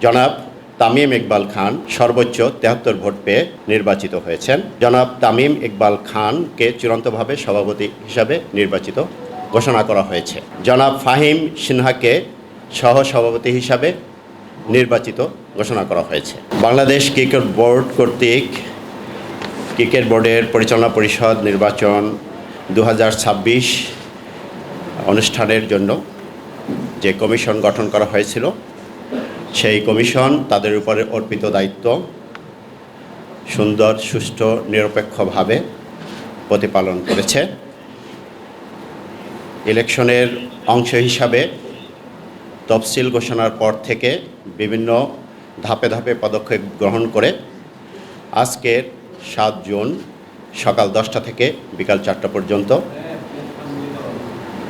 জনাব তামিম ইকবাল খান সর্বোচ্চ ৭৩ ভোট পেয়ে নির্বাচিত হয়েছেন। জনাব তামিম ইকবাল খানকে চূড়ান্তভাবে সভাপতি হিসাবে নির্বাচিত ঘোষণা করা হয়েছে। জনাব ফাহিম সিনহাকে সহসভাপতি হিসাবে নির্বাচিত ঘোষণা করা হয়েছে। বাংলাদেশ ক্রিকেট বোর্ড কর্তৃক ক্রিকেট বোর্ডের পরিচালনা পরিষদ নির্বাচন ২০২৬ অনুষ্ঠানের জন্য যে কমিশন গঠন করা হয়েছিল, সেই কমিশন তাদের উপরে অর্পিত দায়িত্ব সুন্দর, সুষ্ঠু, নিরপেক্ষভাবে প্রতিপালন করেছে। ইলেকশনের অংশ হিসাবে তফসিল ঘোষণার পর থেকে বিভিন্ন ধাপে ধাপে পদক্ষেপ গ্রহণ করে আজকের ৭ জুন সকাল ১০টা থেকে বিকাল ৪টা পর্যন্ত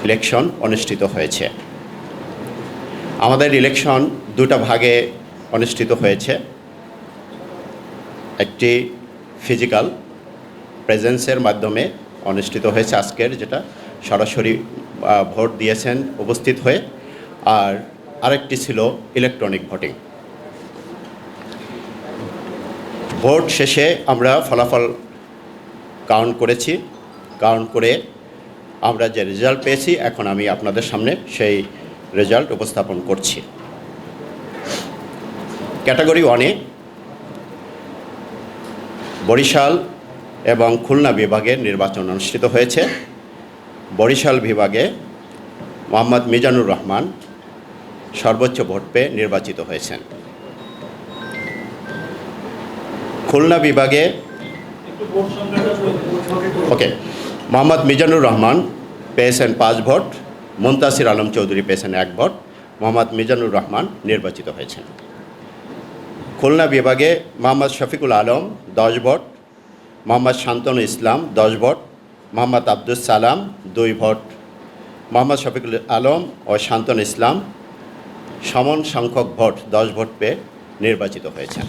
ইলেকশন অনুষ্ঠিত হয়েছে। আমাদের ইলেকশন দুটা ভাগে অনুষ্ঠিত হয়েছে। একটি ফিজিক্যাল প্রেজেন্সের মাধ্যমে অনুষ্ঠিত হয়েছে আজকের, যেটা সরাসরি ভোট দিয়েছেন উপস্থিত হয়ে, আর আরেকটি ছিল ইলেকট্রনিক ভোটিং। ভোট শেষে আমরা ফলাফল কাউন্ট করেছি। কাউন্ট করে আমরা যে রেজাল্ট পেয়েছি, এখন আমি আপনাদের সামনে সেই রেজাল্ট উপস্থাপন করছি। ক্যাটাগরি 1-এ বরিশাল এবং খুলনা বিভাগের নির্বাচন অনুষ্ঠিত হয়েছে। বরিশাল বিভাগে মোহাম্মদ মিজানুর রহমান সর্বোচ্চ ভোট পেয়ে নির্বাচিত হয়েছেন। খুলনা বিভাগে মোহাম্মদ মিজানুর রহমান পেয়েছেন 5 ভোট, মুনতাসির আলম চৌধুরী পেয়েছেন 1 ভোট। মোহাম্মদ মিজানুর রহমান নির্বাচিত হয়েছেন। খুলনা বিভাগে মোহাম্মদ শফিকুল আলম 10 ভোট, মোহাম্মদ শান্তনু ইসলাম 10 ভোট, মোহাম্মদ আব্দুস সালাম 2 ভোট। মোহাম্মদ শফিকুল আলম ও শান্তনু ইসলাম সমান সংখ্যক ভোট 10 ভোট পেয়ে নির্বাচিত হয়েছেন।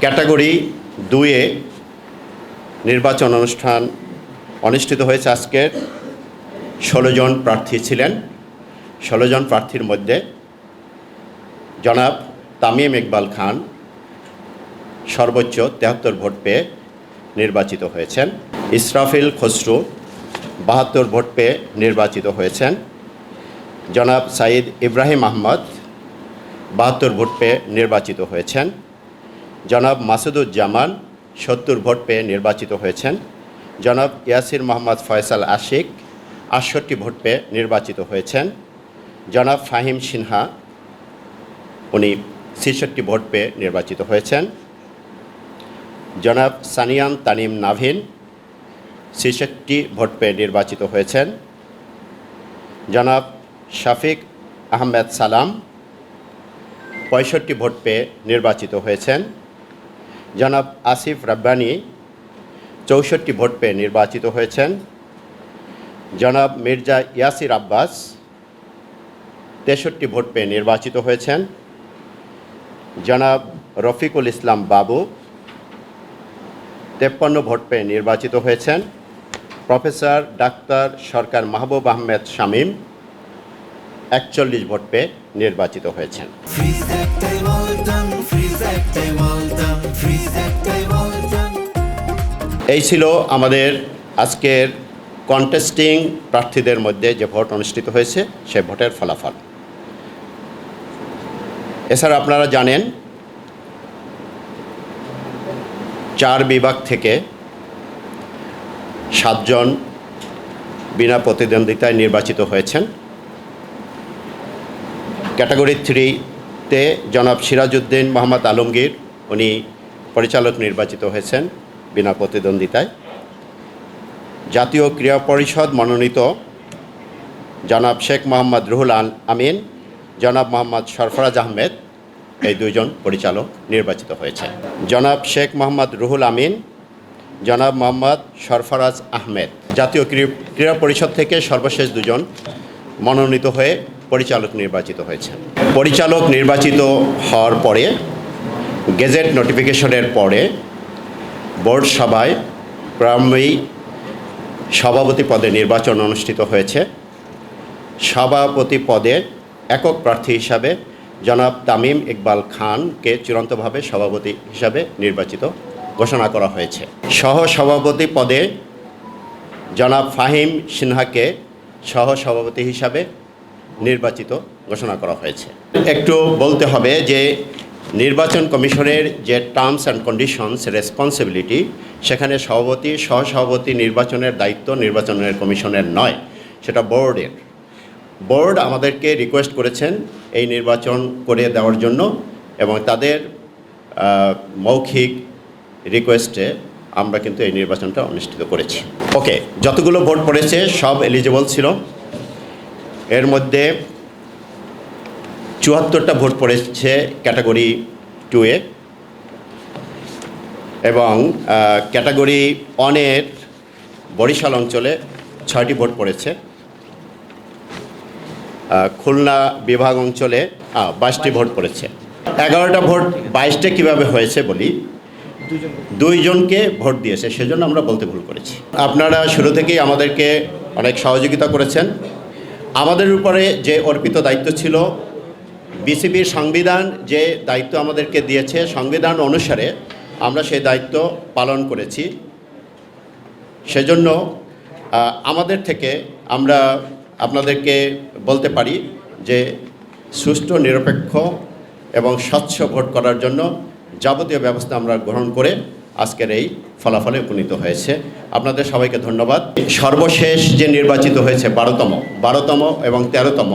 ক্যাটাগরি 2-এ নির্বাচন অনুষ্ঠান অনুষ্ঠিত হয়েছে। আজকের 16 জন প্রার্থী ছিলেন। 16 জন প্রার্থীর মধ্যে জনাব তামিম ইকবাল খান সর্বোচ্চ 73 ভোট পেয়ে নির্বাচিত হয়েছেন। ইসরাফিল খসরু 72 ভোট পেয়ে নির্বাচিত হয়েছেন। জনাব সাইদ ইব্রাহিম আহমদ 72 ভোট পেয়ে নির্বাচিত হয়েছেন। জনাব মাসুদুজ্জামান 70 ভোট পেয়ে নির্বাচিত হয়েছেন। জনাব ইয়াসির মোহাম্মদ ফয়সাল আশিক 68 ভোট পেয়ে নির্বাচিত হয়েছেন। জনাব ফাহিম সিনহা উনি 66 ভোট পেয়ে নির্বাচিত হয়েছেন। জনাব সানিয়ান তানিম নাভিন 66 ভোট পেয়ে নির্বাচিত হয়েছেন। জনাব শাফিক আহমেদ সালাম 65 ভোট পেয়ে নির্বাচিত হয়েছেন। জনাব আসিফ রাব্বানি 64 ভোট পেয়ে নির্বাচিত হয়েছেন। জনাব মির্জা ইয়াসির আব্বাস 63 ভোট পেয়ে নির্বাচিত হয়েছেন। জনাব রফিকুল ইসলাম বাবু 53 ভোট পেয়ে নির্বাচিত হয়েছেন। প্রফেসর ডাক্তার সরকার মাহবুব আহমেদ শামীম 41 ভোট পেয়ে নির্বাচিত হয়েছেন। এই ছিল আমাদের আজকের কন্টেস্টিং প্রার্থীদের মধ্যে যে ভোট অনুষ্ঠিত হয়েছে সে ভোটের ফলাফল। এছাড়া আপনারা জানেন 4 বিভাগ থেকে 7 জন বিনা প্রতিদ্বন্দ্বিতায় নির্বাচিত হয়েছেন। ক্যাটাগরি 3-তে জনাব সিরাজউদ্দিন মোহাম্মদ আলমগীর উনি পরিচালক নির্বাচিত হয়েছেন বিনা প্রতিদ্বন্দ্বিতায়। জাতীয় ক্রীড়া পরিষদ মনোনীত জনাব শেখ মোহাম্মদ রুহুল আমিন, জনাব মোহাম্মদ সরফরাজ আহমেদ এই 2 জন পরিচালক নির্বাচিত হয়েছে। জনাব শেখ মোহাম্মদ রুহুল আমিন, জনাব মোহাম্মদ সরফরাজ আহমেদ। জাতীয় ক্রীড়া পরিষদ থেকে সর্বশেষ 2 জন মনোনীত হয়ে পরিচালক নির্বাচিত হয়েছে। পরিচালক নির্বাচিত হওয়ার পরে গেজেট নোটিফিকেশনের পরে বোর্ড সভায় ক্রমেই সভাপতি পদে নির্বাচন অনুষ্ঠিত হয়েছে। সভাপতি পদে একক প্রার্থী হিসাবে জনাব তামিম ইকবাল খানকে চূড়ান্তভাবে সভাপতি হিসাবে নির্বাচিত ঘোষণা করা হয়েছে। সহসভাপতি পদে জনাব ফাহিম সিনহাকে সহসভাপতি হিসাবে নির্বাচিত ঘোষণা করা হয়েছে। একটু বলতে হবে যে নির্বাচন কমিশনের যে টার্মস অ্যান্ড কন্ডিশনস রেসপন্সিবিলিটি, সেখানে সভাপতি সহসভাপতি নির্বাচনের দায়িত্ব নির্বাচনের কমিশনের নয়, সেটা বোর্ডের। বোর্ড আমাদেরকে রিকোয়েস্ট করেছেন এই নির্বাচন করে দেওয়ার জন্য, এবং তাদের মৌখিক রিকোয়েস্টে আমরা কিন্তু এই নির্বাচনটা অনুষ্ঠিত করেছি। ওকে, যতগুলো ভোট পড়েছে সব এলিজিবল ছিল। এর মধ্যে ৭৪টা ভোট পড়েছে ক্যাটাগরি 2-এ, এবং ক্যাটাগরি 1-এর বরিশাল অঞ্চলে 6টি ভোট পড়েছে। খুলনা বিভাগ অঞ্চলে 22টি ভোট পড়েছে। 11টা ভোট 22টা কীভাবে হয়েছে বলি, দুইজনকে ভোট দিয়েছে, সেজন্য আমরা বলতে ভুল করেছি। আপনারা শুরু থেকেই আমাদেরকে অনেক সহযোগিতা করেছেন। আমাদের উপরে যে অর্পিত দায়িত্ব ছিল, বিসিবির সংবিধান যে দায়িত্ব আমাদেরকে দিয়েছে, সংবিধান অনুসারে আমরা সেই দায়িত্ব পালন করেছি। সেজন্য আমাদের থেকে আমরা আপনাদেরকে বলতে পারি যে সুষ্ঠু, নিরপেক্ষ এবং স্বচ্ছ ভোট করার জন্য যাবতীয় ব্যবস্থা আমরা গ্রহণ করে আজকের এই ফলাফলে উপনীত হয়েছে। আপনাদের সবাইকে ধন্যবাদ। সর্বশেষ যে নির্বাচিত হয়েছে 12তম এবং 13তম,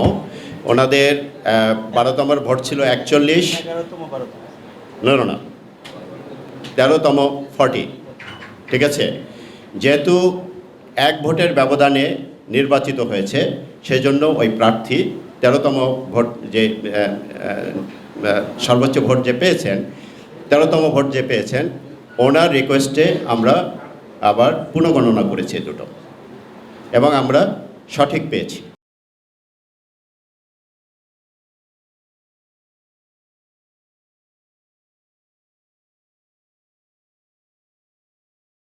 ওনাদের 12তমের ভোট ছিল 41, না 13তম 40, ঠিক আছে। যেহেতু এক ভোটের ব্যবধানে নির্বাচিত হয়েছে, সেজন্য ওই প্রার্থী 13তম ভোট যে সর্বোচ্চ ভোট যে পেয়েছেন, 13তম ভোট যে পেয়েছেন, ওনার রিকোয়েস্টে আমরা আবার পুনঃগণনা করেছি দুটো, এবং আমরা সঠিক পেয়েছি।